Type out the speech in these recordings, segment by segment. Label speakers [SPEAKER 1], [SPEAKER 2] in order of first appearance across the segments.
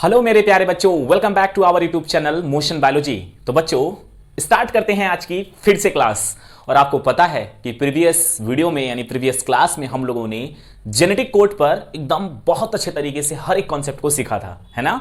[SPEAKER 1] Hello मेरे प्यारे बच्चों, welcome back to our YouTube channel motion biology. तो बच्चों स्टार्ट करते हैं आज की फिर से क्लास। और आपको पता है कि प्रीवियस वीडियो में यानी प्रीवियस क्लास में हम लोगों ने जेनेटिक कोड पर एकदम बहुत अच्छे तरीके से हर एक कॉन्सेप्ट को सीखा था, है ना?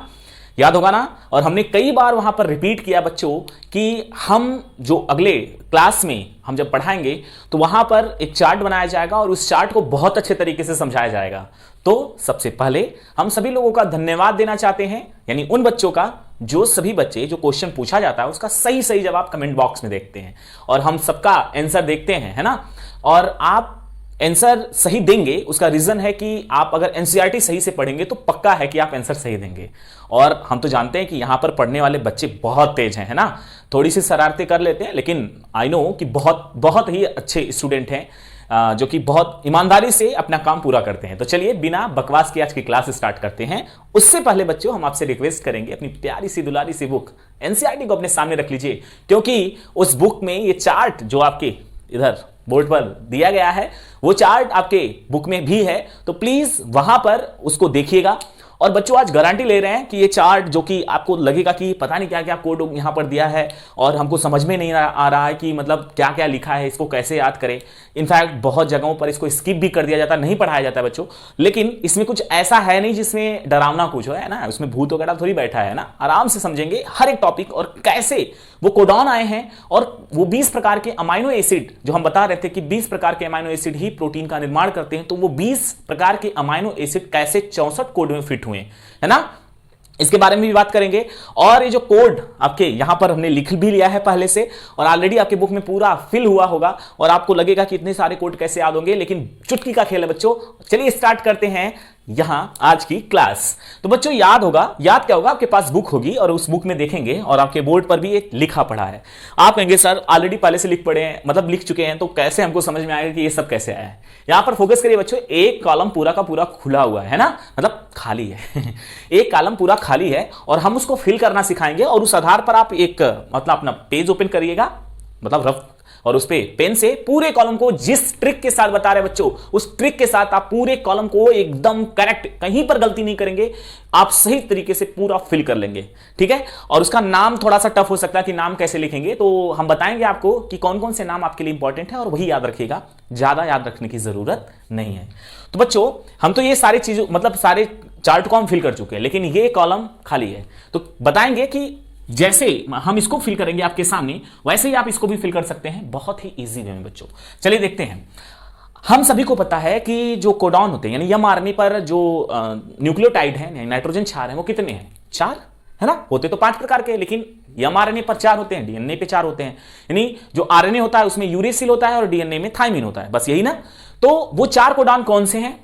[SPEAKER 1] याद होगा ना? और हमने कई बार वहां पर रिपीट किया बच्चों कि हम जो अगले क्लास में हम जब पढ़ाएंगे तो वहां पर एक चार्ट बनाया जाएगा और उस चार्ट को बहुत अच्छे तरीके से समझाया जाएगा। तो सबसे पहले हम सभी लोगों का धन्यवाद देना चाहते हैं, यानी उन बच्चों का जो सभी बच्चे जो क्वेश्चन पूछा जाता है उसका सही सही जवाब कमेंट बॉक्स में देखते हैं और हम सबका आंसर देखते हैं, है ना? और आप आंसर सही देंगे, उसका रीजन है कि आप अगर एनसीईआरटी सही से पढ़ेंगे तो पक्का है कि आप आंसर सही देंगे। और हम तो जानते हैं कि यहां पर पढ़ने वाले बच्चे बहुत तेज हैं, है ना? थोड़ी सी शरारतें कर लेते हैं, लेकिन आई नो कि बहुत बहुत ही अच्छे स्टूडेंट हैं जो कि बहुत ईमानदारी से अपना काम पूरा करते हैं। तो चलिए बिना बकवास के आज की क्लास स्टार्ट करते हैं। उससे पहले बच्चों हम आपसे रिक्वेस्ट करेंगे, अपनी प्यारी सी दुलारी सी बुक एनसीईआरटी को अपने सामने रख लीजिए, क्योंकि उस बुक में ये चार्ट जो आपके इधर बोर्ड पर दिया गया है वो चार्ट आपके बुक में भी है। तो प्लीज वहां पर उसको देखिएगा। और बच्चों आज गारंटी ले रहे हैं कि ये चार्ट जो कि आपको लगेगा कि पता नहीं क्या क्या कोड यहां पर दिया है और हमको समझ में नहीं आ रहा है कि मतलब क्या क्या लिखा है, इसको कैसे याद करें। इनफैक्ट बहुत जगहों पर इसको स्किप भी कर दिया जाता है, नहीं पढ़ाया जाता है बच्चों। लेकिन इसमें कुछ ऐसा है नहीं जिसमें डरावना कुछ हो, है ना? उसमें भूत वगैरह थोड़ी बैठा है ना। आराम से समझेंगे हर एक टॉपिक और कैसे वो कोडॉन आए हैं और वो 20 प्रकार के अमाइनो एसिड जो हम बता रहे थे कि 20 प्रकार के अमाइनो एसिड ही प्रोटीन का निर्माण करते हैं, तो वो 20 प्रकार के अमाइनो एसिड कैसे 64 कोड में फिट हुए, है ना? इसके बारे में भी बात करेंगे। और ये जो कोड आपके यहां पर हमने लिख भी लिया है पहले से और ऑलरेडी आपके बुक में पूरा फिल हुआ होगा और आपको लगेगा कि इतने सारे कोड कैसे याद होंगे, लेकिन चुटकी का खेल है बच्चों। चलिए स्टार्ट करते हैं यहां आज की क्लास। तो बच्चों याद क्या होगा, आपके पास बुक होगी और उस बुक में देखेंगे और आपके बोर्ड पर भी एक लिखा पढ़ा है। आप कहेंगे सर ऑलरेडी पहले से लिख पढ़े हैं, मतलब लिख चुके हैं, तो कैसे हमको समझ में आएगा कि ये सब कैसे आया है? यहां पर फोकस करिए बच्चों, एक कॉलम पूरा का पूरा खुला हुआ है ना, मतलब खाली है एक कॉलम पूरा खाली है और हम उसको फिल करना सिखाएंगे और उस आधार पर आप एक मतलब अपना पेज ओपन करिएगा, मतलब रफ, और उस पे पेन से पूरे कॉलम को जिस ट्रिक के साथ बता रहे बच्चों उस ट्रिक के साथ आप पूरे कॉलम को एकदम करेक्ट, कहीं पर गलती नहीं करेंगे, आप सही तरीके से पूरा फिल कर लेंगे, ठीक है? और उसका नाम थोड़ा सा टफ हो सकता है कि नाम कैसे लिखेंगे, तो हम बताएंगे आपको कि कौन कौन से नाम आपके लिए इंपॉर्टेंट है और वही याद रखिएगा, ज्यादा याद रखने की जरूरत नहीं है। तो बच्चों हम तो ये सारी चीजों मतलब सारे चार्ट को हम फिल कर चुके हैं, लेकिन ये कॉलम खाली है। तो बताएंगे कि जैसे हम इसको फिल करेंगे आपके सामने वैसे ही आप इसको भी फिल कर सकते हैं, बहुत ही इजी वे में बच्चों। चलिए देखते हैं। हम सभी को पता है कि जो कोडॉन होते हैं यानी एमआरएनए पर जो न्यूक्लियोटाइड है, नाइट्रोजन क्षार है, वो कितने हैं? 4, है ना? होते तो 5 प्रकार के, लेकिन एमआरएनए पर 4 होते हैं, डीएनए पे 4 होते हैं। यानी जो आरएनए होता है उसमें यूरेसिल होता है और डीएनए में थाइमिन होता है, बस यही ना? तो वो 4 कोडॉन कौन से हैं?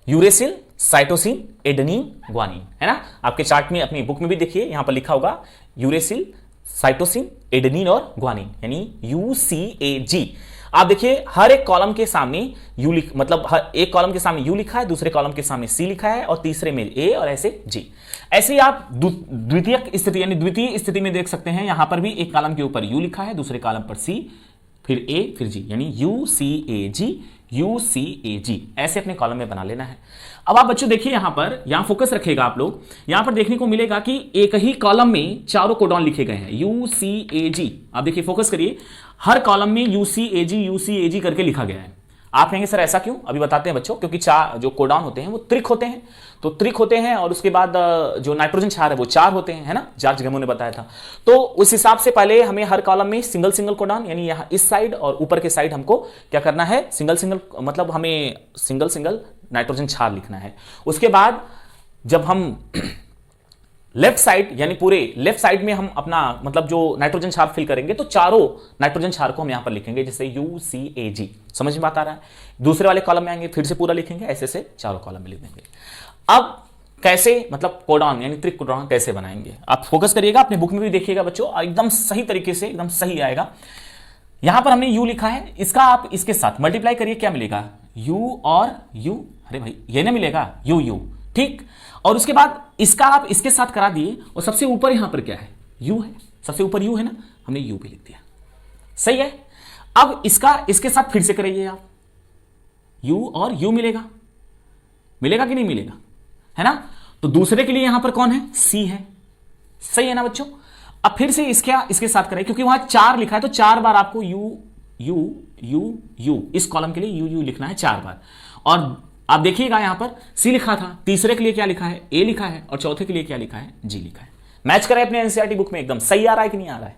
[SPEAKER 1] यूरेसिल, साइटोसिन, एडेनिन, ग्वानिन, है ना? आपके चार्ट में अपनी बुक में भी देखिए, यहां पर लिखा होगा यूरेसिल, साइटोसिन, एडेनिन और ग्वानिन, यानी यूसीएजी। आप देखिए हर एक कॉलम के सामने यू मतलब हर एक कॉलम के सामने यू लिखा है, दूसरे कॉलम के सामने सी लिखा है और तीसरे में ए और ऐसे जी। ऐसे ही आप द्वितीयक स्थिति यानी द्वितीय स्थिति में देख सकते हैं, यहां पर भी एक कॉलम के ऊपर यू लिखा है, दूसरे कॉलम पर सी, फिर ए, फिर जी, यानी यूसीएजी, यूसीएजी। ऐसे अपने कॉलम में बना लेना है। अब आप बच्चों देखिए यहां फोकस रखेगा आप लोग, यहां पर देखने को मिलेगा कि एक ही कॉलम में चारों कोडॉन लिखे गए हैं, यूसीएजी। आप देखिए फोकस करिए, हर कॉलम में यूसीएजी यूसीएजी करके लिखा गया है। आप कहेंगे सर ऐसा क्यों? अभी बताते हैं बच्चों, क्योंकि जो कोडॉन होते हैं वो त्रिक होते हैं, तो त्रिक होते हैं और उसके बाद जो नाइट्रोजन क्षार है वो 4 होते हैं, है ना? जॉर्ज गेमो ने बताया था। तो उस हिसाब से पहले हमें हर कॉलम में सिंगल सिंगल कोडॉन यानी यहां इस साइड और ऊपर के साइड हमको क्या करना है? सिंगल सिंगल, मतलब हमें सिंगल सिंगल नाइट्रोजन क्षार लिखना है। उसके बाद जब हम लेफ्ट साइड यानी पूरे लेफ्ट साइड में हम अपना मतलब जो नाइट्रोजन क्षार फिल करेंगे तो चारों नाइट्रोजन क्षार को हम यहां पर लिखेंगे, जैसे यूसीएजी। समझ में बात आ रहा है? दूसरे वाले कॉलम में आएंगे, फिर से पूरा लिखेंगे, ऐसे से चारों कॉलम में लिख देंगे। अब कैसे मतलब कोडॉन यानी त्रिक कोडॉन कैसे बनाएंगे? आप फोकस करिएगा, अपने बुक में भी देखिएगा बच्चों, एकदम सही तरीके से एकदम सही आएगा। यहां पर हमने यू लिखा है, इसका आप इसके साथ मल्टीप्लाई करिए, क्या मिलेगा? यू और यू, अरे भाई ये ना मिलेगा, यू यू, ठीक। और उसके बाद इसका आप इसके साथ करा दिए और सबसे ऊपर यहां पर क्या है? यू है, सबसे ऊपर यू है ना, हमने यू भी लिख दिया, सही है। अब इसका इसके साथ फिर से करिए आप, यू और यू मिलेगा, मिलेगा कि नहीं मिलेगा, है ना? तो दूसरे के लिए यहां पर कौन है, सी है, सही है ना बच्चों। अब फिर से इसके साथ करें, क्योंकि वहां 4 लिखा है तो 4 बार आपको यू यू यू यू, इस कॉलम के लिए यू यू लिखना है 4 बार। और आप देखिएगा यहां पर सी लिखा था, तीसरे के लिए क्या लिखा है, ए लिखा है, और चौथे के लिए क्या लिखा है, जी लिखा है। मैच करें अपने एनसीईआरटी बुक में, एकदम सही आ रहा है कि नहीं आ रहा है,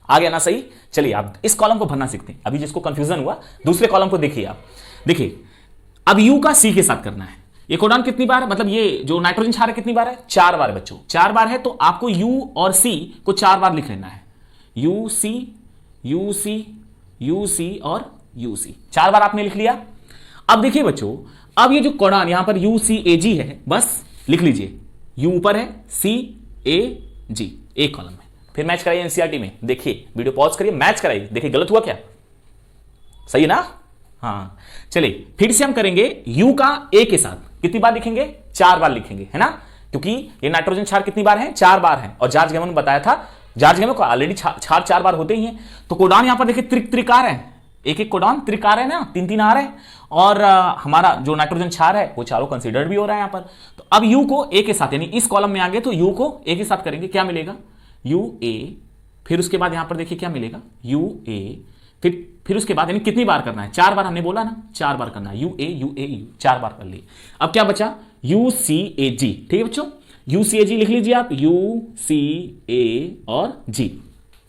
[SPEAKER 1] आ गया ना सही। चलिए आप इस कॉलम को भरना सीखते हैं। अभी जिसको कंफ्यूजन हुआ दूसरे कॉलम को देखिए आप, देखिए अब यू का सी के साथ करना है। ये कोडान कितनी बार है, मतलब ये जो नाइट्रोजन क्षार है कितनी बार है, 4 बार बच्चों, 4 बार है। तो आपको यू और सी को 4 बार लिख लेना है, U C U C U C और यू सी, 4 बार आपने लिख लिया। अब देखिए बच्चों, अब ये जो कोडान यहां पर यू सी ए जी है, बस लिख लीजिए, यू ऊपर है, सी ए जी एक कॉलम में। फिर मैच कराइए एनसीईआरटी में, देखिए वीडियो पॉज करिए, मैच कराइए, देखिए गलत हुआ क्या, सही है ना। हाँ चलिए फिर से हम करेंगे यू का ए के साथ, कितनी बार लिखेंगे, 4 बार लिखेंगे, है ना, क्योंकि ये नाइट्रोजन क्षार कितनी बार है, 4 बार है। और जॉर्ज गेमन ने बताया था, जॉर्ज गेमन को ऑलरेडी क्षार 4 बार होते ही हैं। तो कोडान यहां पर देखिए त्रिकार है, एक एक कोडान त्रिकार है ना, 3-3 आ रहे हैं। और हमारा जो नाइट्रोजन क्षार है वो चारों कंसीडर्ड भी हो रहा है यहां पर। तो अब यू को ए के साथ, यानी इस कॉलम में आ गए तो यू को ए के साथ करेंगे, क्या मिलेगा, यू ए, फिर उसके बाद यहां पर देखिए क्या मिलेगा, यू ए, फिर उसके बाद यानी कितनी बार करना है, 4 बार हमने बोला ना, 4 बार करना है, U A U A you, 4 बार कर लिए। अब क्या बचा, यू सी ए जी, ठीक है बच्चों, यू सी ए जी लिख लीजिए आप, यू सी ए और जी।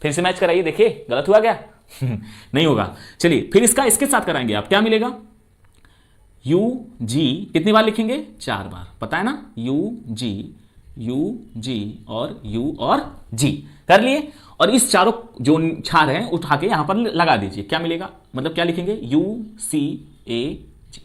[SPEAKER 1] फिर से मैच कराइए, देखिए गलत हुआ क्या नहीं होगा। चलिए फिर इसके साथ कराएंगे आप, क्या मिलेगा, यू जी कितनी बार लिखेंगे, 4 बार, पता है ना, यू जी और यू और जी कर लिए। और इस चारों जो क्षार हैं उठा के यहां पर लगा दीजिए, क्या मिलेगा, मतलब क्या लिखेंगे, यू सी ए जी।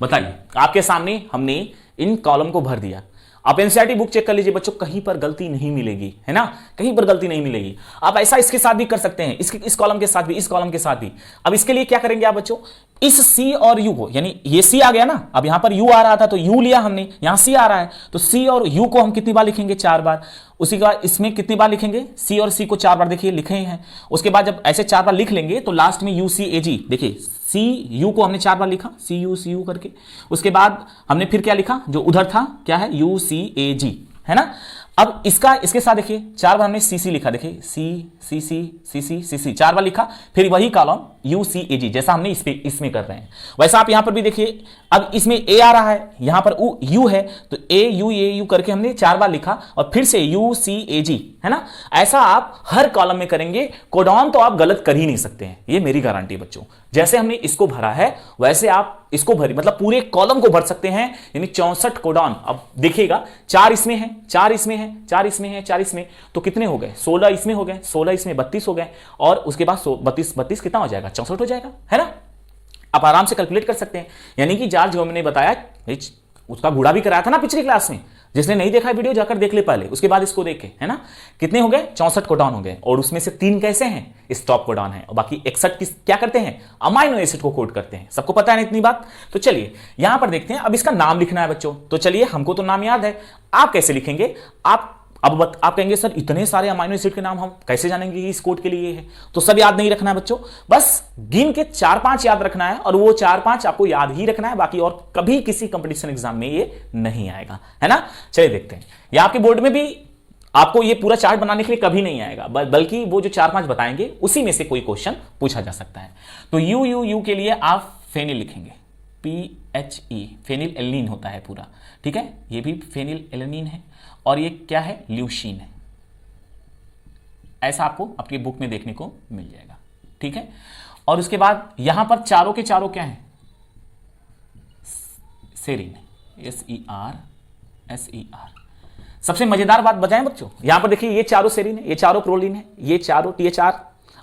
[SPEAKER 1] बताइए आपके सामने हमने इन कॉलम को भर दिया। आप एनसीईआरटी बुक चेक कर लीजिए बच्चों, कहीं पर गलती नहीं मिलेगी, है ना, कहीं पर गलती नहीं मिलेगी। आप ऐसा इसके साथ भी कर सकते हैं, इस कॉलम के साथ भी, इस कॉलम के साथ भी। अब इसके लिए क्या करेंगे आप बच्चों, इस सी और यू को, यानी ये सी आ गया ना, अब यहां पर यू आ रहा था तो यू लिया हमने, यहां सी आ रहा है तो सी और यू को हम कितनी बार लिखेंगे, 4 बार। उसी के बाद इसमें कितनी बार लिखेंगे, सी और सी को 4 बार, देखिए लिखे हैं। उसके बाद जब ऐसे 4 बार लिख लेंगे तो लास्ट में यू सी ए जी, देखिए सी यू को हमने 4 बार लिखा, सी यू करके। उसके बाद हमने फिर क्या लिखा, जो उधर था क्या है, यू सी ए जी, है ना। अब इसके साथ देखिए 4 बार हमने सी सी लिखा, देखिए सी 4 बार लिखा। फिर वही कॉलम यू सी ए जी, जैसा हमने इसमें कर रहे हैं वैसा आप यहां पर भी देखिए। अब इसमें ए आ रहा है, यहां पर यू है तो ए यू करके हमने 4 बार लिखा, और फिर से यू सी ए जी, है ना। ऐसा आप हर कॉलम में करेंगे, कोडान तो आप गलत कर ही नहीं सकते हैं, ये मेरी गारंटी है बच्चों। जैसे हमने इसको भरा है वैसे आप इसको भरी, मतलब पूरे कॉलम को भर सकते हैं, यानी 64 कोडान। अब देखिएगा 4 इसमें है, 4 इसमें है, 4 इसमें है, 4 इसमें, तो कितने हो गए, 16 इसमें हो गए, 16 इसमें 32 हो गए, और उसके बाद 32 कितना हो जाएगा, 64 हो जाएगा, है ना। आप आराम से कैलकुलेट कर सकते हैं। यानी कि जॉर्ज गेमन ने बताया, उसका गुड़ा भी कराया था ना पिछली क्लास में, जिसने नहीं देखा वीडियो जाकर देख ले पहले, उसके बाद इसको देखे, है ना। कितने हो गए, 64 कोडान हो गए, और उसमें से 3 कैसे हैं, स्टॉप कोडान है, और बाकी 61 क्या करते हैं, अमाइनो एसिड को कोड करते हैं। सबको पता है ना इतनी बात। तो चलिए यहां पर देखते हैं, अब इसका नाम लिखना है बच्चों। तो चलिए हमको तो नाम याद है, आप कैसे लिखेंगे, आप कहेंगे सर इतने सारे अमाइनो एसिड के नाम हम कैसे जानेंगे इस कोड के लिए है। तो सब याद नहीं रखना है बच्चों, बस गिन के 4-5 याद रखना है, और वो 4-5 आपको याद ही रखना है, बाकी और कभी किसी कंपटीशन एग्जाम में ये नहीं आएगा, है ना। चलिए देखते हैं, या आपके बोर्ड में भी आपको ये पूरा चार्ट बनाने के लिए कभी नहीं आएगा, बल्कि वो जो 4-5 बताएंगे उसी में से कोई क्वेश्चन पूछा जा सकता है। तो यू के लिए आप फेनिल लिखेंगे, PHE, फेनिल एल्नीन होता है पूरा, ठीक है, ये भी फेनिल एल्नीन है, और ये क्या है, ल्यूशीन है। ऐसा आपको आपकी बुक में देखने को मिल जाएगा, ठीक है। और उसके बाद यहां पर चारों के चारों क्या है, सेरीन, SER। सबसे मजेदार बात बताएं बच्चों, यहां पर देखिए ये चारों सेरीन है, ये चारों प्रोलीन है, ये चारों THR,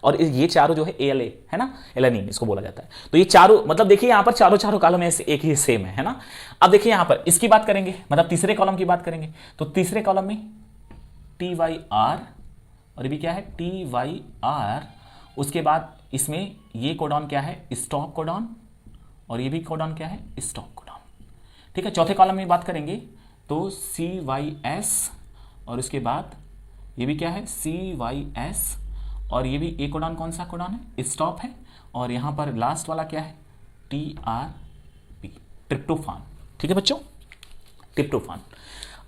[SPEAKER 1] और ये चारों जो है ALA, है ना, एलानिन इसको बोला जाता है। तो ये चारों, मतलब देखिए यहां पर चारों कॉलम में एक ही सेम है ना। अब देखिए यहां पर इसकी बात करेंगे, मतलब तीसरे कॉलम की बात करेंगे, तो तीसरे कॉलम में TYR, और ये भी क्या है, TYR। उसके बाद इसमें ये कोडॉन क्या है, स्टॉप कोडॉन, और ये भी कोडॉन क्या है, स्टॉप कोडॉन, ठीक है। चौथे कॉलम में बात करेंगे तो CYS, और उसके बाद ये भी क्या है, CYS, और ये भी एक कोडॉन कौन सा कोडॉन है, स्टॉप है, और यहां पर लास्ट वाला क्या है, TRP, ट्रिप्टोफान, ठीक है बच्चों, ट्रिप्टोफान।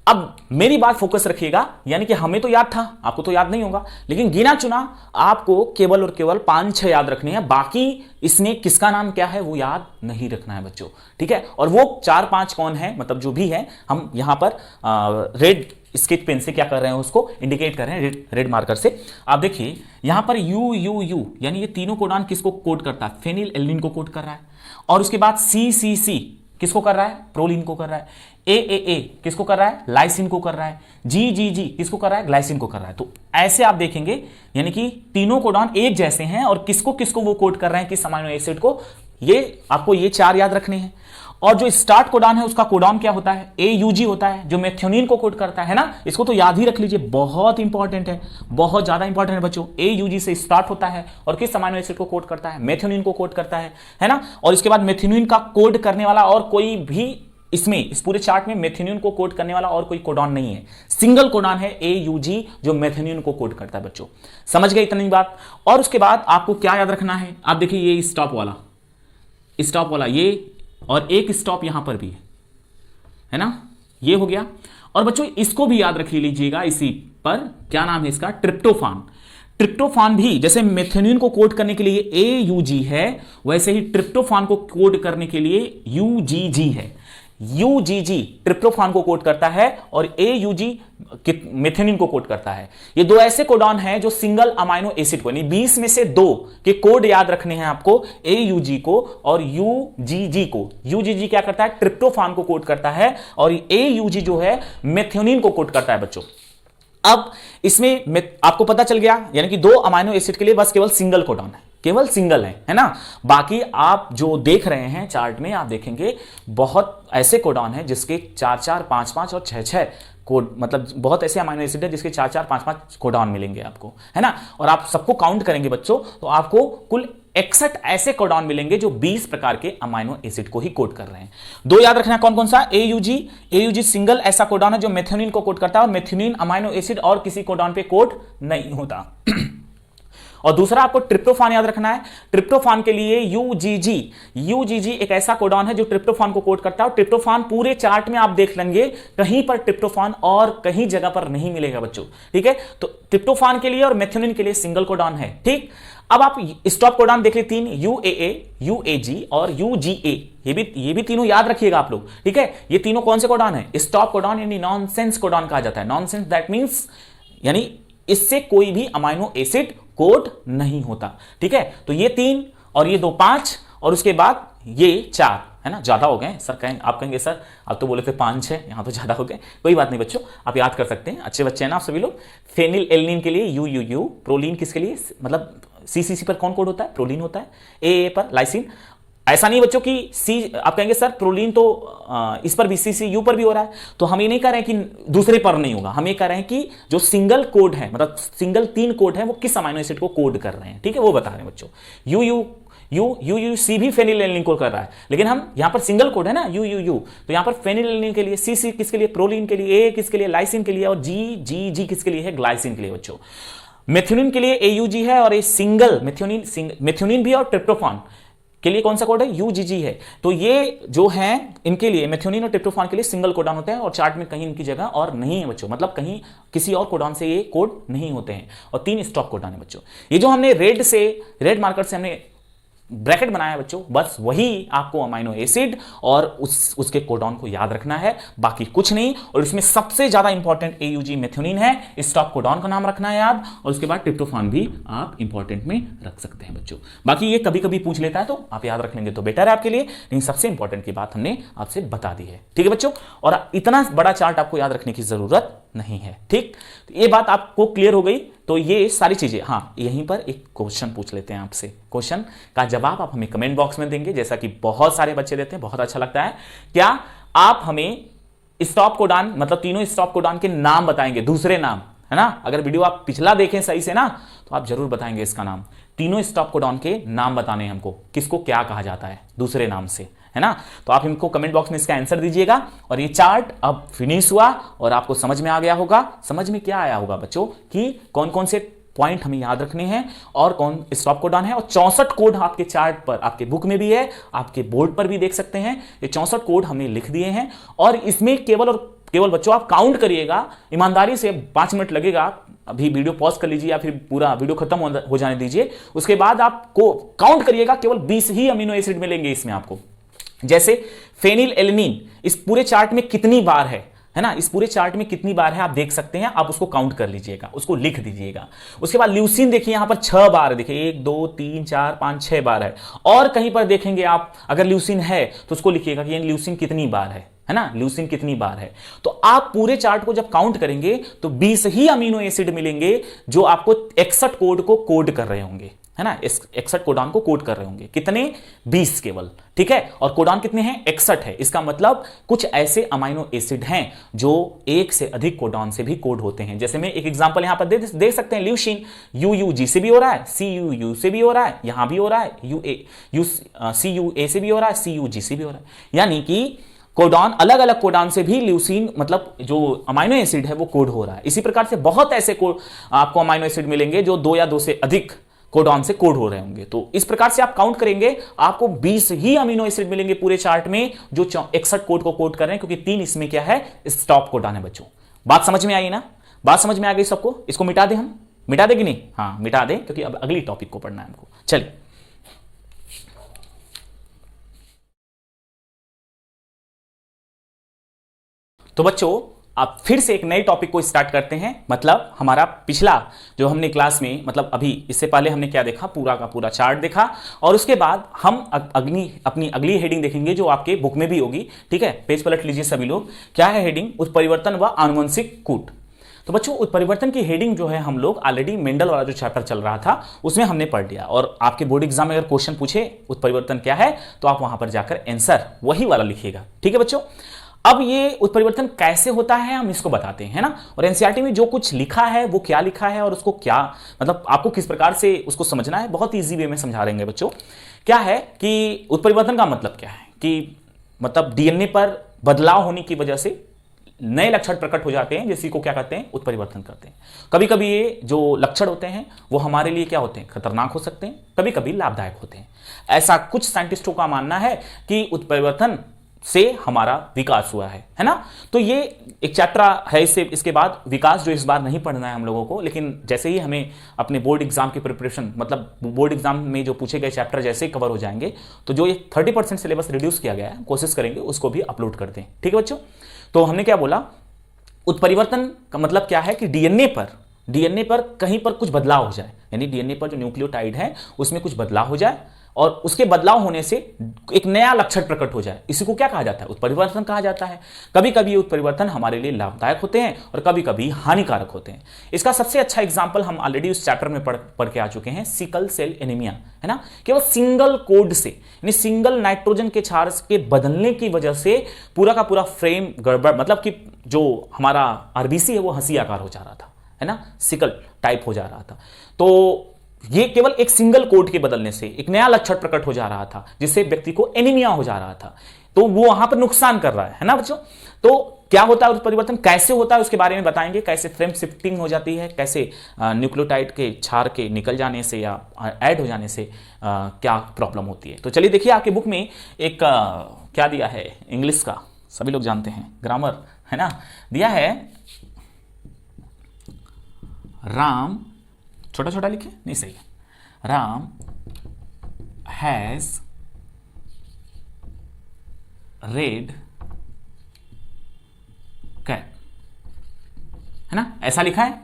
[SPEAKER 1] अब मेरी बात फोकस रखिएगा, यानी कि हमें तो याद था, आपको तो याद नहीं होगा, लेकिन गिना चुना आपको केवल और केवल 5-6 याद रखने हैं, बाकी इसमें किसका नाम क्या है वो याद नहीं रखना है बच्चों, ठीक है। और वो 4-5 कौन है, मतलब जो भी है, हम यहां पर रेड स्केच पेन से क्या कर रहे हैं, उसको इंडिकेट कर रहे हैं रेड मार्कर से। आप देखिए यहां पर यू यू यू, यानी ये तीनों कोडान किसको कोड करता है, फेनिल एल्निन को कोड कर रहा है। और उसके बाद सी सी सी किसको कर रहा है, प्रोलीन को कर रहा है। ए किसको कर रहा है, लाइसिन को कर रहा है। जी जी जी किसको कर रहा है, ग्लाइसिन को कर रहा है। तो ऐसे आप देखेंगे, यानी कि तीनों कोडॉन एक जैसे हैं और किसको किसको वो कोड कर रहे हैं, किस अमीनो एसिड को, ये आपको ये 4 याद रखने हैं। और जो स्टार्ट कोडॉन है उसका कोडॉन क्या होता है, AUG होता है, जो मेथियोनिन को कोड करता है ना। इसको तो याद ही रख लीजिए, बहुत इंपॉर्टेंट है, बहुत ज्यादा इंपॉर्टेंट है बच्चों। AUG से स्टार्ट होता है और किस अमीनो एसिड को कोड करता है, मेथियोनिन को कोड करता है ना। और इसके बाद मेथियोनिन का कोड करने वाला और कोई भी इसमें, इस पूरे चार्ट में मेथियोनिन को कोड करने वाला और कोई कोडॉन नहीं है, सिंगल कोडॉन है AUG जो मेथियोनिन को कोड करता है बच्चों। समझ गए इतनी बात। और उसके बाद आपको क्या याद रखना है, आप देखिए ये स्टॉप वाला ये, और एक स्टॉप यहां पर भी है ना, ये हो गया। और बच्चों इसको भी याद रख लीजिएगा, इसी पर क्या नाम है इसका, ट्रिप्टोफान। ट्रिप्टोफान भी जैसे मेथियोनिन को कोड करने के लिए AUG है, वैसे ही ट्रिप्टोफान को कोड करने के लिए UGG है। UGG ट्रिप्टोफान को कोड करता है और AUG मेथियोनिन को कोड करता है। ये दो ऐसे कोडॉन हैं जो सिंगल अमाइनो एसिड को, यानी 20 में से 2 के कोड याद रखने हैं आपको, AUG को और UGG को। UGG क्या करता है, ट्रिप्टोफान को कोड करता है, और AUG जो है मेथियोनिन को कोड करता है बच्चों। अब इसमें आपको पता चल गया, यानी कि 2 अमाइनो एसिड के लिए बस केवल सिंगल कोडॉन है, केवल सिंगल है ना। बाकी आप जो देख रहे हैं चार्ट में, आप देखेंगे बहुत ऐसे कोडॉन हैं जिसके 4-4, 5-5 और 6-6 कोड, मतलब बहुत ऐसे अमीनो एसिड है जिसके 4-4, 5-5 कोडॉन मिलेंगे आपको, है ना। और आप सबको काउंट करेंगे बच्चों तो आपको कुल 61 ऐसे कोडॉन मिलेंगे जो 20 प्रकार के अमीनो एसिड को ही कोड कर रहे हैं। 2 याद रखना, कौन कौन सा, AUG सिंगल ऐसा कोडॉन है जो मेथियोनिन को कोड करता है, और मेथियोनिन अमीनो एसिड और किसी कोडॉन पे कोड नहीं होता। और दूसरा आपको ट्रिप्टोफान याद रखना है। ट्रिप्टोफान के लिए UGG एक ऐसा कोडॉन है जो ट्रिप्टोफान को कोड करता है। और ट्रिप्टोफान पूरे चार्ट में आप देख लेंगे, कहीं पर ट्रिप्टोफान और कहीं जगह पर नहीं मिलेगा बच्चों, ठीक है। तो ट्रिप्टोफान के लिए और मेथियोनिन के लिए सिंगल कोडॉन है, ठीक। अब आप स्टॉप कोडॉन देख ले 3, UAA, UAG और UGA, ये भी तीनों याद रखिएगा आप लोग, ठीक है। ये तीनों कौन से कोडॉन है, स्टॉप कोडॉन, यानी नॉनसेंस कोडॉन कहा जाता है। नॉनसेंस दैट मींस यानी इससे कोई भी अमीनो एसिड कोड नहीं होता, ठीक है। तो ये 3 और ये 2 5 और उसके बाद ये 4, है ना। ज्यादा हो गए सर, आप कहेंगे सर आप तो बोले थे 5-6, यहां तो ज्यादा हो गए। कोई बात नहीं बच्चों, आप याद कर सकते हैं, अच्छे बच्चे हैं ना आप सभी लोग। फेनिल एल्निन के लिए UUU, प्रोलीन किसके लिए, मतलब CCC पर कौन कोड होता है, प्रोलीन होता है। AA पर लाइसिन। ऐसा नहीं बच्चों कि आप कहेंगे सर प्रोलीन तो इस पर भी CCU पर भी हो रहा है, तो हम ये नहीं कह रहे हैं कि दूसरे पर नहीं होगा, हम ये कह रहे हैं कि जो सिंगल कोड है, मतलब सिंगल 3 कोड है, वो किस अमीनो एसिड को कोड कर रहे हैं, ठीक है, वो बता रहे हैं बच्चों। UUC भी फेनिल एल्निन को कर रहा है, लेकिन हम यहां पर सिंगल कोड है ना UUU, तो यहां पर फेनिल एल्निन के लिए CC किसके लिए, प्रोलीन के लिए, A किसके लिए, लाइसिन के लिए, और GG किसके लिए है, ग्लाइसिन के लिए बच्चों। मेथियोनिन के लिए AUG है, और ये सिंगल मेथियोनिन भी और ट्रिप्टोफान के लिए कौन सा कोड है, UGG है। तो ये जो है इनके लिए, मेथियोनिन और ट्रिप्टोफान के लिए सिंगल कोडॉन होते हैं, और चार्ट में कहीं इनकी जगह और नहीं है बच्चों, मतलब कहीं किसी और कोडॉन से ये कोड नहीं होते हैं। और 3 स्टॉप कोडॉन है बच्चों। ये जो हमने रेड मार्कर से हमने ब्रैकेट बनाया बच्चों, बस वही आपको अमीनो एसिड और उसके कोडॉन को याद रखना है, बाकी कुछ नहीं। और इसमें सबसे ज्यादा इंपॉर्टेंट AUG मेथियोनिन है, स्टॉप कोडॉन का नाम रखना है याद, और उसके बाद ट्रिप्टोफान भी आप इंपॉर्टेंट में रख सकते हैं बच्चों। बाकी ये कभी कभी पूछ लेता है तो आप याद रख लेंगे तो बेटर है आपके लिए, लेकिन सबसे इंपॉर्टेंट की बात हमने आपसे बता दी है, ठीक है बच्चों। और इतना बड़ा चार्ट आपको याद रखने की जरूरत नहीं है, ठीक। तो ये बात आपको क्लियर हो गई। तो ये सारी चीजें, हाँ यहीं पर एक क्वेश्चन पूछ लेते हैं आपसे, क्वेश्चन का जवाब आप हमें कमेंट बॉक्स में देंगे, जैसा कि बहुत सारे बच्चे देते हैं, बहुत अच्छा लगता है। क्या आप हमें स्टॉप कोडॉन, मतलब तीनों स्टॉप कोडॉन के नाम बताएंगे, दूसरे नाम, है ना। अगर वीडियो आप पिछला देखें सही से ना, तो आप जरूर बताएंगे इसका नाम। तीनों स्टॉप कोडॉन के नाम बताने हमको, किसको क्या कहा जाता है दूसरे नाम से, है ना। तो आप इनको कमेंट बॉक्स में इसका आंसर दीजिएगा। और ये चार्ट अब फिनिश हुआ और आपको समझ में आ गया होगा। समझ में क्या आया होगा बच्चों कि कौन कौन से पॉइंट हमें याद रखने हैं और कौन स्टॉप कोडॉन है। और 64 कोड आपके चार्ट पर, आपके बुक में भी है, आपके बोर्ड पर भी देख सकते हैं। ये 64 कोड हमने लिख दिए हैं, और इसमें केवल और केवल बच्चों आप काउंट करिएगा ईमानदारी से, 5 मिनट लगेगा, अभी वीडियो पॉज कर लीजिए या फिर पूरा वीडियो खत्म हो जाने दीजिए, उसके बाद आपको काउंट करिएगा, केवल 20 ही अमीनो एसिड मिलेंगे इसमें आपको। जैसे फेनिल एलेनिन इस पूरे चार्ट में कितनी बार है ना, इस पूरे चार्ट में कितनी बार है आप देख सकते हैं, आप उसको काउंट कर लीजिएगा, उसको लिख दीजिएगा। उसके बाद ल्यूसीन देखिए यहां पर 6 बार, देखिए 1 2 3 4 5 6 बार है। और कहीं पर देखेंगे आप अगर ल्यूसीन है तो उसको लिखिएगा कि ल्यूसीन कितनी बार है ना, ल्यूसीन कितनी बार है। तो आप पूरे चार्ट को जब काउंट करेंगे तो 20 ही अमीनो एसिड मिलेंगे जो आपको 61 कोड को कोड कर रहे होंगे, है ना, 61 कोडान को कोड कर रहे होंगे। कितने? 20 केवल, ठीक है। और कोडान कितने हैं? 61 है। इसका मतलब कुछ ऐसे अमाइनो एसिड हैं जो एक से अधिक कोडान से भी कोड होते हैं। जैसे मैं एक एग्जांपल यहां पर दे सकते हैं, ल्यूसीन UUG से भी हो रहा है, CUU से भी हो रहा है, यहां भी हो रहा है, CUA से भी हो रहा है, CUG से भी हो रहा है। यानी कि कोडान, अलग अलग कोडान से भी ल्यूसीन मतलब जो अमाइनो एसिड है वो कोड हो रहा है। इसी प्रकार से बहुत ऐसे आपको अमाइनो एसिड मिलेंगे जो 2 या 2 से अधिक कोडान से कोड हो रहे होंगे। तो इस प्रकार से आप काउंट करेंगे, आपको 20 ही अमीनो एसिड मिलेंगे पूरे चार्ट में जो 61 कोड को कोड कर रहे हैं, क्योंकि 3 इसमें क्या है? स्टॉप कोडान है बच्चों। बात समझ में आई ना? बात समझ में आ गई सबको? इसको मिटा दें, हम मिटा दें कि नहीं? हाँ मिटा दें, क्योंकि अब अगली टॉपिक को पढ़ना है हमको। चलिए तो बच्चों आप फिर से एक नए टॉपिक को स्टार्ट करते हैं। मतलब हमारा पिछला जो हमने क्लास में, मतलब अभी इससे पहले हमने क्या देखा? पूरा का पूरा चार्ट देखा, और उसके बाद हम अपनी अगली हेडिंग देखेंगे जो आपके बुक में भी होगी, ठीक है। पेज पलट लीजिए सभी लोग। क्या है हेडिंग? उत्परिवर्तन व आनुवंशिक कूट। तो बच्चों उत्परिवर्तन की हेडिंग जो है हम लोग ऑलरेडी मेंडल वाला जो चैप्टर चल रहा था उसमें हमने पढ़ लिया, और आपके बोर्ड एग्जाम में अगर क्वेश्चन पूछे उत्परिवर्तन क्या है तो आप वहां पर जाकर आंसर वही वाला लिखिएगा, ठीक है बच्चों। अब ये उत्परिवर्तन कैसे होता है हम इसको बताते हैं, है ना। और एनसीईआरटी में जो कुछ लिखा है वो क्या लिखा है और उसको क्या, मतलब आपको किस प्रकार से उसको समझना है, बहुत ईजी वे में समझा रहेंगे बच्चों। क्या है कि उत्परिवर्तन का मतलब क्या है कि मतलब डीएनए पर बदलाव होने की वजह से नए लक्षण प्रकट हो जाते हैं, जिसी को क्या कहते हैं? उत्परिवर्तन करते हैं। कभी कभी ये जो लक्षण होते हैं वो हमारे लिए क्या होते हैं? खतरनाक हो सकते हैं, कभी कभी लाभदायक होते हैं। ऐसा कुछ साइंटिस्टों का मानना है कि उत्परिवर्तन से हमारा विकास हुआ है ना। तो ये एक चैप्टर है, इसके बाद विकास जो इस बार नहीं पढ़ना है हम लोगों को, लेकिन जैसे ही हमें अपने बोर्ड एग्जाम की प्रिपरेशन, मतलब बोर्ड एग्जाम में जो पूछे गए चैप्टर जैसे ही कवर हो जाएंगे तो जो ये 30% सिलेबस रिड्यूस किया गया है कोशिश करेंगे उसको भी अपलोड कर दें, ठीक है बच्चों। तो हमने क्या बोला? उत्परिवर्तन का मतलब क्या है कि डीएनए पर कहीं पर कुछ बदलाव हो जाए, यानी डीएनए पर जो न्यूक्लियोटाइड है उसमें कुछ बदलाव हो जाए और उसके बदलाव होने से एक नया लक्षण प्रकट हो जाए, इसी को क्या कहा जाता है? उत्परिवर्तन कहा जाता है। कभी कभी उत्परिवर्तन हमारे लिए लाभदायक होते हैं और कभी कभी हानिकारक होते हैं। इसका सबसे अच्छा एग्जांपल हम ऑलरेडी उस चैप्टर में पढ़ के आ चुके हैं, सिकल सेल एनीमिया, है ना। केवल सिंगल कोड से, यानी सिंगल नाइट्रोजन के क्षार के बदलने की वजह से पूरा का पूरा फ्रेम गड़बड़, मतलब कि जो हमारा आरबीसी है वो हंसी आकार हो जा रहा था, है ना, सिकल टाइप हो जा रहा था। तो ये केवल एक सिंगल कोड के बदलने से एक नया लक्षण प्रकट हो जा रहा था, जिससे व्यक्ति को एनीमिया हो जा रहा था। तो वो वहां पर नुकसान कर रहा है ना बच्चों। तो क्या होता है उत्परिवर्तन, कैसे होता है उसके बारे में बताएंगे, कैसे फ्रेम शिफ्टिंग हो जाती है, कैसे न्यूक्लियोटाइड के क्षार के निकल जाने से या ऐड हो जाने से क्या प्रॉब्लम होती है। तो चलिए देखिए, आपके बुक में एक क्या दिया है, इंग्लिश का सभी लोग जानते हैं, ग्रामर है ना, दिया है राम, छोटा छोटा लिखे नहीं सही है, राम हैज रेड कैट, है ना, ऐसा लिखा है।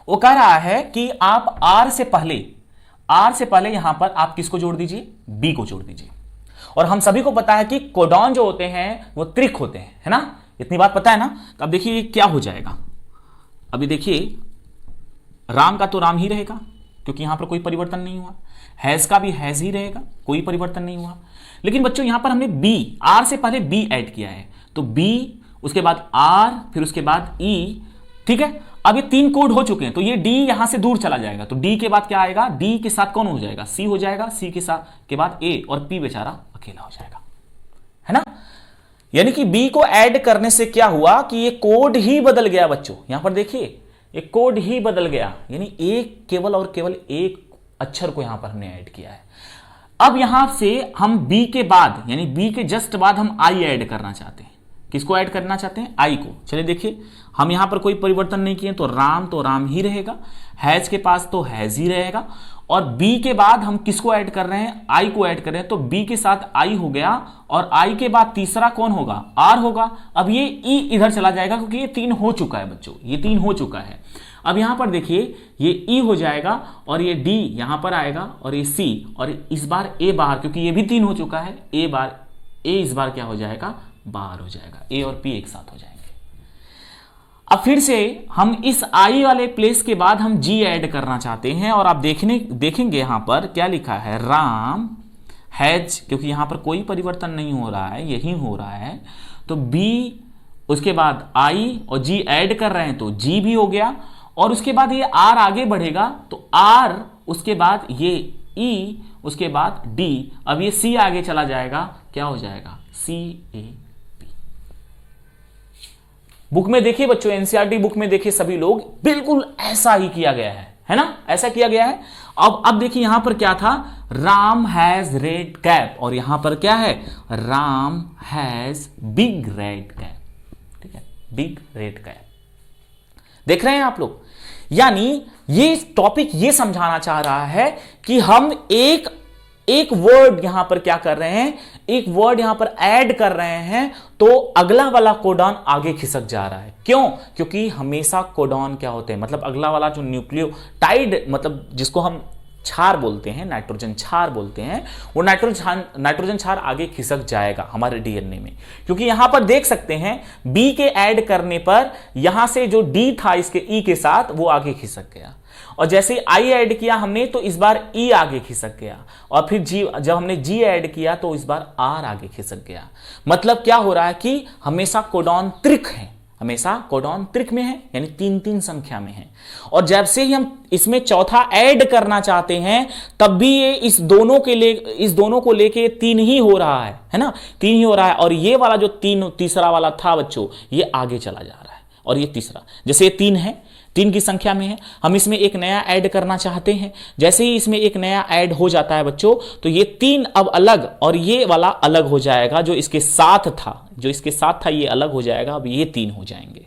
[SPEAKER 1] वो कह रहा है कि आप आर से पहले यहां पर आप किसको जोड़ दीजिए? बी को जोड़ दीजिए। और हम सभी को पता है कि कोडॉन जो होते हैं वो त्रिक होते हैं, है ना, इतनी बात पता है ना। तो अब देखिए क्या हो जाएगा, अभी देखिए राम का तो राम ही रहेगा क्योंकि यहां पर कोई परिवर्तन नहीं हुआ, हैज का भी हैज ही रहेगा, कोई परिवर्तन नहीं हुआ। लेकिन बच्चों यहां पर हमने बी, आर से पहले बी ऐड किया है, तो बी, उसके बाद आर, फिर उसके बाद ई, ठीक है। अब ये 3 कोड हो चुके हैं, तो ये डी यहां से दूर चला जाएगा, तो डी के बाद क्या आएगा? डी के साथ कौन हो जाएगा? सी हो जाएगा, सी के बाद ए, और पी बेचारा अकेला हो जाएगा, है ना। यानी कि बी को ऐड करने से क्या हुआ कि ये कोड ही बदल गया बच्चों। यहां पर देखिए एक कोड ही बदल गया, यानी एक केवल और केवल एक अक्षर को यहां पर हमने ऐड किया है। अब यहां से हम बी के बाद, यानी बी के जस्ट बाद हम आई ऐड करना चाहते हैं, किसको ऐड करना चाहते हैं? आई को। चलिए देखिए, हम यहां पर कोई परिवर्तन नहीं किए, तो राम ही रहेगा, हैज के पास तो हैज ही रहेगा, और बी के बाद हम किसको ऐड कर रहे हैं? आई को ऐड कर रहे हैं, तो बी के साथ आई हो गया, और आई के बाद तीसरा कौन होगा? आर होगा। अब ये ई इधर चला जाएगा क्योंकि ये 3 हो चुका है बच्चों, ये 3 हो चुका है। अब यहां पर देखिए ये ई हो जाएगा, और ये डी यहां पर आएगा, और ये सी, और इस बार ए बाहर, क्योंकि ये भी 3 हो चुका है, ए इस बार क्या हो जाएगा? बाहर हो जाएगा। ए और पी एक साथ हो जाएंगे। अब फिर से हम इस आई वाले प्लेस के बाद हम जी ऐड करना चाहते हैं, और आप देखेंगे यहां पर क्या लिखा है? राम हैज, क्योंकि यहां पर कोई परिवर्तन नहीं हो रहा है, यही हो रहा है, तो बी, उसके बाद आई और जी ऐड कर रहे हैं तो जी भी हो गया, और उसके बाद ये आर आगे बढ़ेगा तो आर, उसके बाद ये ई, उसके बाद डी, अब ये सी आगे चला जाएगा, क्या हो जाएगा? सी ए पी। बुक में देखिए बच्चों, एनसीईआरटी बुक में देखिए सभी लोग, बिल्कुल ऐसा ही किया गया है ना? ऐसा किया गया है। अब देखिए यहां पर क्या था? राम हैज रेड कैप, और यहां पर क्या है? Ram has big red cap. ठीक है, बिग रेड कैप। देख रहे हैं आप लोग? यानी ये टॉपिक ये समझाना चाह रहा है कि हम एक वर्ड यहां पर क्या कर रहे हैं? एक वर्ड यहां पर ऐड कर रहे हैं, तो अगला वाला कोडॉन आगे खिसक जा रहा है। क्यों? क्योंकि हमेशा कोडॉन क्या होते हैं, मतलब अगला वाला जो न्यूक्लियोटाइड, मतलब जिसको हम क्षार बोलते हैं, नाइट्रोजन क्षार बोलते हैं, वो नाइट्रोजन क्षार आगे खिसक जाएगा हमारे डीएनए में। क्योंकि यहां पर देख सकते हैं बी के ऐड करने पर यहां से जो डी था इसके ई के साथ, वो आगे खिसक गया, और जैसे आई ऐड किया हमने तो इस बार ई आगे खिसक गया, और फिर जी, जब हमने जी ऐड किया तो इस बार आर आगे खिसक गया। मतलब क्या हो रहा है कि हमेशा कोडॉन त्रिक है, हमेशा कोडॉन त्रिक में है, यानी 3-3 संख्या में है। और जब से ही हम इसमें चौथा ऐड करना चाहते हैं, तब भी ये इस दोनों को लेके 3 ही हो रहा है ना? 3 ही हो रहा है, और ये वाला जो तीसरा वाला था बच्चों, ये आगे चला जा रहा है, और ये तीसरा, जैसे ये 3 है, 3 की संख्या में है, हम इसमें एक नया ऐड करना चाहते हैं। जैसे ही इसमें एक नया ऐड हो जाता है बच्चों, तो ये 3 अब अलग, और ये वाला अलग हो जाएगा, जो इसके साथ था ये अलग हो जाएगा, अब ये 3 हो जाएंगे।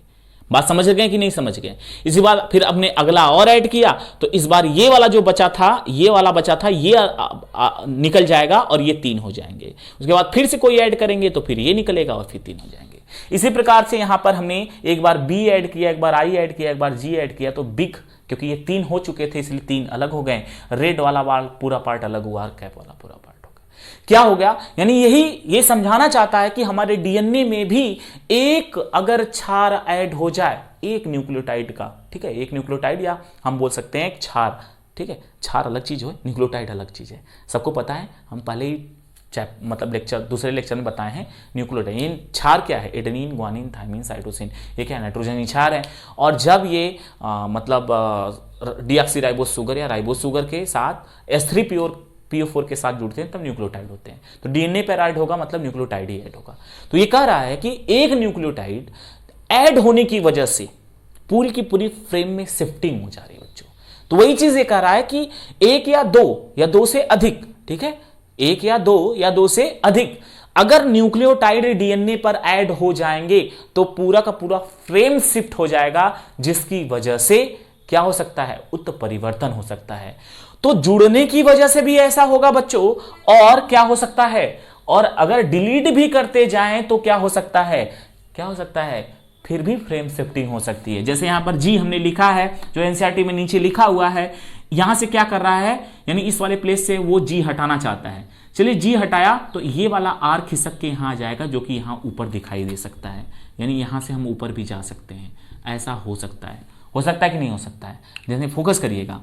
[SPEAKER 1] बात समझ गए कि नहीं समझ गए? इसी बार फिर हमने अगला और ऐड किया, तो इस बार ये वाला जो बचा था, ये निकल जाएगा, और ये 3 हो जाएंगे। उसके बाद फिर से कोई ऐड करेंगे तो फिर ये निकलेगा, और फिर 3 हो जाएंगे। इसी प्रकार से यहां पर हमने एक बार बी ऐड किया, एक बार आई ऐड किया, एक बार जी ऐड किया, तो बिग, क्योंकि ये 3 हो चुके थे इसलिए 3 अलग हो गए, रेड वाला पूरा पार्ट अलग हुआ, कैप वाला पूरा पार्ट हो गया। क्या हो गया? यानी ये समझाना चाहता है कि हमारे डीएनए में भी एक अगर क्षार ऐड हो जाए, एक न्यूक्लियोटाइड का, ठीक है, एक न्यूक्लियोटाइड, या हम बोल सकते हैं एक क्षार, ठीक है, क्षार अलग चीज हो, न्यूक्लियोटाइड अलग चीज है, सबको पता है, हम पहले ही मतलब दूसरे लेक्चर में बताए हैं। न्यूक्लियोटाइड क्षार क्या है? एडेनिन, ग्वानिन, थाइमिन, साइटोसिन, ये क्या है? नाइट्रोजन क्षार है। और जब ये डीऑक्सीराइबोस शुगर या राइबोस शुगर के साथ H3PO4 के साथ जुड़ते हैं, तब न्यूक्लियोटाइड होते हैं। तो डीएनए पर ऐड होगा मतलब न्यूक्लियोटाइड ही ऐड होगा। तो ये कह रहा है कि एक न्यूक्लियोटाइड ऐड होने की वजह से पूरी की पूरी फ्रेम में शिफ्टिंग हो जा रही है बच्चों। तो वही चीज ये कह रहा है कि एक या दो से अधिक, ठीक है, एक या दो से अधिक अगर न्यूक्लियोटाइड डीएनए पर ऐड हो जाएंगे तो पूरा का पूरा फ्रेम शिफ्ट हो जाएगा, जिसकी वजह से क्या हो सकता है? उत्परिवर्तन हो सकता है। तो जुड़ने की वजह से भी ऐसा होगा बच्चों, और क्या हो सकता है? और अगर डिलीट भी करते जाएं तो क्या हो सकता है? फिर भी फ्रेम शिफ्टिंग हो सकती है। जैसे यहां पर जी हमने लिखा है, जो एनसीईआरटी में नीचे लिखा हुआ है, यहां से क्या कर रहा है, यानी इस वाले प्लेस से वो जी हटाना चाहता है। चलिए जी हटाया तो ये वाला आर खिसक के यहां आ जाएगा, जो कि यहां ऊपर दिखाई दे सकता है, यानी यहां से हम ऊपर भी जा सकते हैं। ऐसा हो सकता है कि नहीं हो सकता है? जैसे फोकस करिएगा,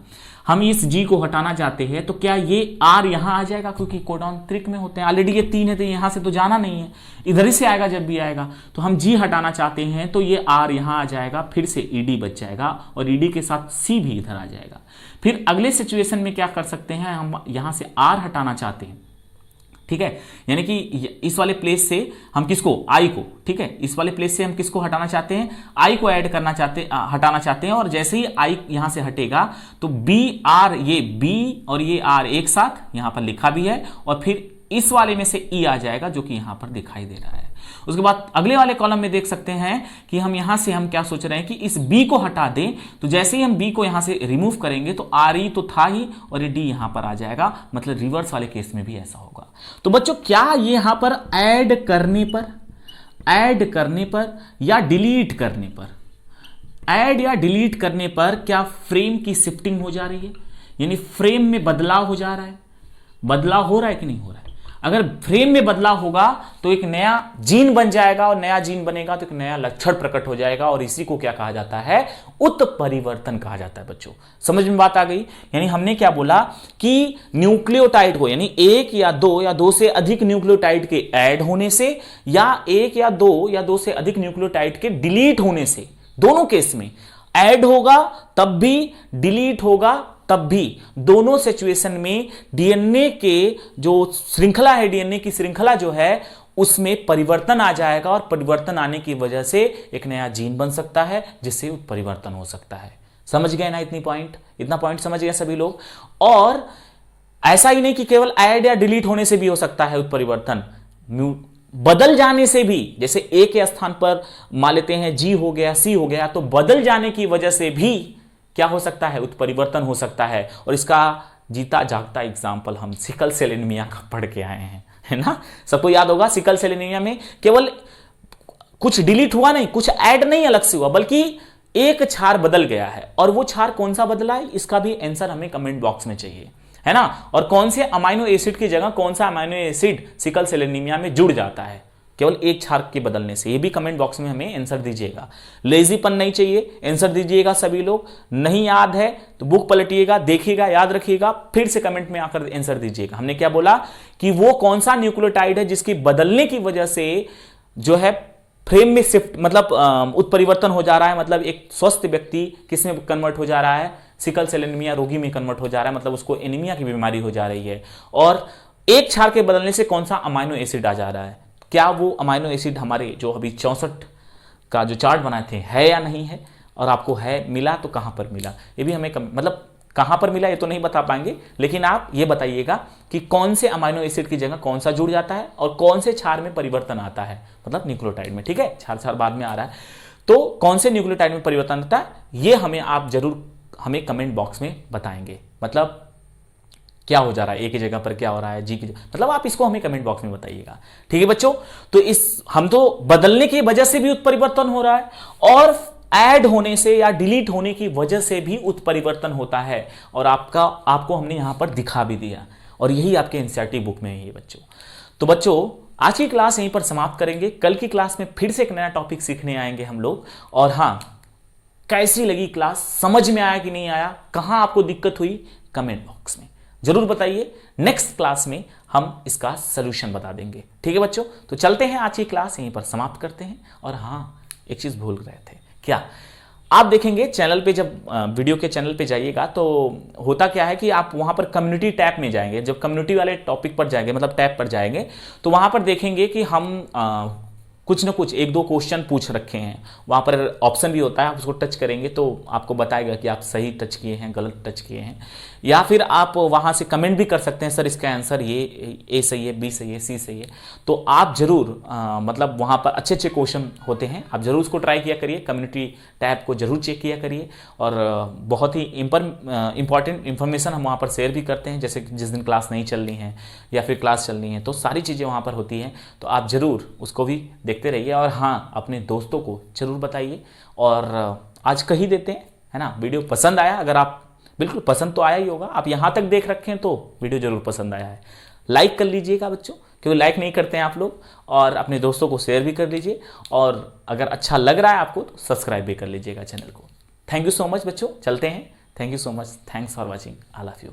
[SPEAKER 1] हम इस जी को हटाना चाहते हैं तो क्या ये आर यहां आ जाएगा? क्योंकि कोडॉन त्रिक में होते हैं, ऑलरेडी ये 3 है तो यहां से तो जाना नहीं है, इधर ही से आएगा जब भी आएगा। तो हम जी हटाना चाहते हैं तो ये आर यहां आ जाएगा, फिर से ईडी बच जाएगा, और ईडी के साथ सी भी इधर आ जाएगा। फिर अगले सिचुएशन में क्या कर सकते हैं, हम यहां से आर हटाना चाहते हैं, ठीक है, यानी कि इस वाले प्लेस से हम किसको? आई को, ठीक है, इस वाले प्लेस से हम किसको हटाना चाहते हैं? आई को ऐड करना हटाना चाहते हैं। और जैसे ही आई यहां से हटेगा तो बी आर, ये बी और ये आर एक साथ यहां पर लिखा भी है, और फिर इस वाले में से ई आ जाएगा, जो कि यहां पर दिखाई दे रहा है। उसके बाद अगले वाले कॉलम में देख सकते हैं कि हम यहां से हम क्या सोच रहे हैं कि इस बी को हटा दें, तो जैसे ही हम बी को यहां से रिमूव करेंगे तो आर ई तो था ही और ये डी यहां पर आ जाएगा, मतलब रिवर्स वाले केस में भी ऐसा होगा। तो बच्चों क्या ये यहां पर ऐड करने पर या डिलीट करने पर, ऐड या डिलीट करने पर क्या फ्रेम की शिफ्टिंग हो जा रही है, यानी फ्रेम में बदलाव हो जा रहा है, बदलाव हो रहा है कि नहीं हो रहा है? अगर फ्रेम में बदलाव होगा तो एक नया जीन बन जाएगा और नया जीन बनेगा तो एक नया लक्षण प्रकट हो जाएगा और इसी को क्या कहा जाता है? उत्परिवर्तन कहा जाता है। बच्चों समझ में बात आ गई? यानी हमने क्या बोला कि न्यूक्लियोटाइड को, यानी एक या दो से अधिक न्यूक्लियोटाइड के ऐड होने से या एक या दो से अधिक न्यूक्लियोटाइड के डिलीट होने से, दोनों केस में ऐड होगा तब भी, डिलीट होगा तब भी, दोनों सिचुएशन में डीएनए के जो श्रृंखला है, डीएनए की श्रृंखला जो है उसमें परिवर्तन आ जाएगा और परिवर्तन आने की वजह से एक नया जीन बन सकता है जिससे उत्परिवर्तन हो सकता है। समझ गए ना? इतना पॉइंट समझ गए सभी लोग। और ऐसा ही नहीं कि केवल ऐड या डिलीट होने से भी हो सकता है उत्परिवर्तन, बदल जाने से भी, जैसे ए के स्थान पर मान लेते हैं जी हो गया, सी हो गया, तो बदल जाने की वजह से भी क्या हो सकता है? उत्परिवर्तन हो सकता है। और इसका जीता जागता एग्जाम्पल हम सिकल सेल एनीमिया का पढ़ के आए हैं, है ना? सबको याद होगा सिकल सेल एनीमिया में केवल कुछ डिलीट हुआ नहीं, कुछ ऐड नहीं अलग से हुआ, बल्कि एक क्षार बदल गया है। और वो क्षार कौन सा बदला है, इसका भी आंसर हमें कमेंट बॉक्स में चाहिए, है ना? और कौन से अमाइनो एसिड की जगह कौन सा amino acid sickle cell anaemia में जुड़ जाता है केवल एक क्षार के बदलने से, ये भी कमेंट बॉक्स में हमें आंसर दीजिएगा। लेजीपन नहीं चाहिए, आंसर दीजिएगा सभी लोग। नहीं याद है तो बुक पलटिएगा, देखिएगा, याद रखिएगा, फिर से कमेंट में आकर आंसर दीजिएगा। हमने क्या बोला कि वो कौन सा न्यूक्लियोटाइड है जिसकी बदलने की वजह से जो है फ्रेम में शिफ्ट, मतलब उत्परिवर्तन हो जा रहा है, मतलब एक स्वस्थ व्यक्ति किस में कन्वर्ट हो जा रहा है? सिकल सेल एनीमिया रोगी में कन्वर्ट हो जा रहा है, मतलब उसको एनीमिया की बीमारी हो जा रही है। और एक क्षार के बदलने से कौन सा अमाइनो एसिड आ जा रहा है? क्या वो अमाइनो एसिड हमारे जो अभी 64 का जो चार्ट बनाए थे है या नहीं है? और आपको है मिला तो कहां पर मिला, ये भी हमें मतलब कहां पर मिला ये तो नहीं बता पाएंगे, लेकिन आप ये बताइएगा कि कौन से अमाइनो एसिड की जगह कौन सा जुड़ जाता है और कौन से क्षार में परिवर्तन आता है, मतलब न्यूक्लियोटाइड में। ठीक है, क्षार बाद में आ रहा है, तो कौन से न्यूक्लियोटाइड में परिवर्तन आता है ये हमें आप जरूर हमें कमेंट बॉक्स में बताएंगे। मतलब क्या हो जा रहा है, ए की जगह पर क्या हो रहा है, जी की जगह, मतलब आप इसको हमें कमेंट बॉक्स में बताइएगा। ठीक है बच्चों, तो इस हम तो बदलने की वजह से भी उत्परिवर्तन हो रहा है और ऐड होने से या डिलीट होने की वजह से भी उत्परिवर्तन होता है, और आपको हमने यहां पर दिखा भी दिया, और यही आपके एनसीईआरटी बुक में है ये बच्चों। तो बच्चों आज की क्लास यहीं पर समाप्त करेंगे, कल की क्लास में फिर से एक नया टॉपिक सीखने आएंगे हम लोग। और हाँ, कैसी लगी क्लास, समझ में आया कि नहीं आया, कहां आपको दिक्कत हुई, कमेंट बॉक्स में जरूर बताइए। नेक्स्ट क्लास में हम इसका सलूशन बता देंगे। ठीक है बच्चों, तो चलते हैं, आज की क्लास यहीं पर समाप्त करते हैं। और हाँ, एक चीज भूल रहे थे, क्या आप देखेंगे चैनल पे, जब वीडियो के चैनल पे जाइएगा तो होता क्या है कि आप वहां पर कम्युनिटी टैब में जाएंगे, जब कम्युनिटी वाले टॉपिक पर जाएंगे, मतलब टैब पर जाएंगे, तो वहां पर देखेंगे कि हम कुछ ना कुछ 1-2 क्वेश्चन पूछ रखे हैं। वहां पर ऑप्शन भी होता है, आप उसको टच करेंगे तो आपको बताएगा कि आप सही टच किए हैं, गलत टच किए हैं, या फिर आप वहां से कमेंट भी कर सकते हैं, सर इसका आंसर ये ए सही है, बी सही है, सी सही है। तो आप जरूर मतलब वहां पर अच्छे अच्छे क्वेश्चन होते हैं, आप जरूर उसको ट्राई किया करिए, कम्युनिटी टैब को जरूर चेक किया करिए। और बहुत ही इंपॉर्टेंट इंफॉर्मेशन हम वहाँ पर शेयर भी करते हैं, जैसे जिस दिन क्लास नहीं चल रही है या फिर क्लास चल रही है, तो सारी चीज़ें वहाँ पर होती हैं, तो आप जरूर उसको भी देखते रहिए। और हाँ, अपने दोस्तों को जरूर बताइए। और आज कही देते हैं, है ना, वीडियो पसंद आया, अगर आप बिल्कुल पसंद तो आया ही होगा, आप यहाँ तक देख रखे हैं तो वीडियो जरूर पसंद आया है, लाइक कर लीजिएगा बच्चों, क्योंकि लाइक नहीं करते हैं आप लोग, और अपने दोस्तों को शेयर भी कर लीजिए, और अगर अच्छा लग रहा है आपको तो सब्सक्राइब भी कर लीजिएगा चैनल को। थैंक यू सो मच बच्चों, चलते हैं, thank you so much, thanks for watching, I love you.